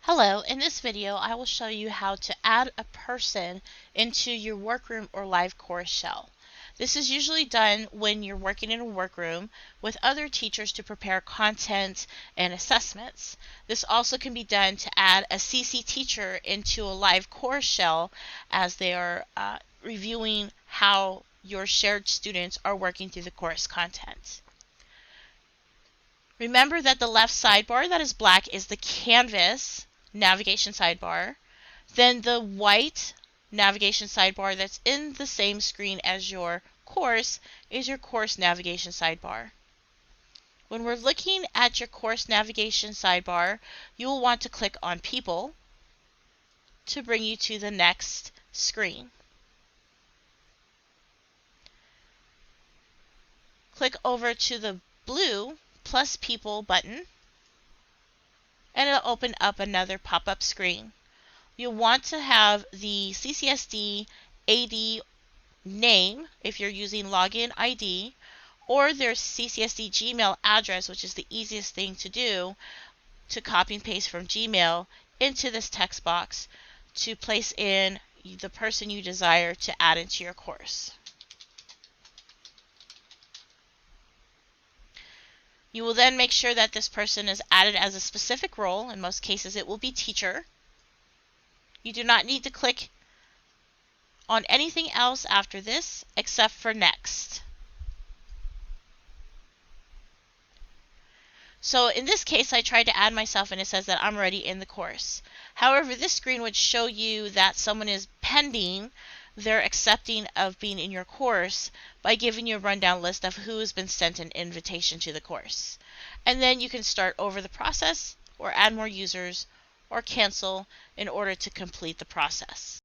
Hello, in this video I will show you how to add a person into your workroom or live course shell. This is usually done when you're working in a workroom with other teachers to prepare content and assessments. This also can be done to add a CC teacher into a live course shell as they are reviewing how your shared students are working through the course content. Remember that the left sidebar that is black is the Canvas navigation sidebar. Then the white navigation sidebar that's in the same screen as your course is your course navigation sidebar. When we're looking at your course navigation sidebar, you will want to click on People to bring you to the next screen. Click over to the blue plus People button and it'll open up another pop-up screen. You'll want to have the CCSD AD name if you're using login ID, or their CCSD Gmail address, which is the easiest thing to do, to copy and paste from Gmail into this text box to place in the person you desire to add into your course. You will then make sure that this person is added as a specific role. In most cases it will be teacher. You do not need to click on anything else after this except for next. So in this case I tried to add myself and it says that I'm already in the course. However, this screen would show you that someone is pending their accepting of being in your course by giving you a rundown list of who has been sent an invitation to the course. And then you can start over the process or add more users or cancel in order to complete the process.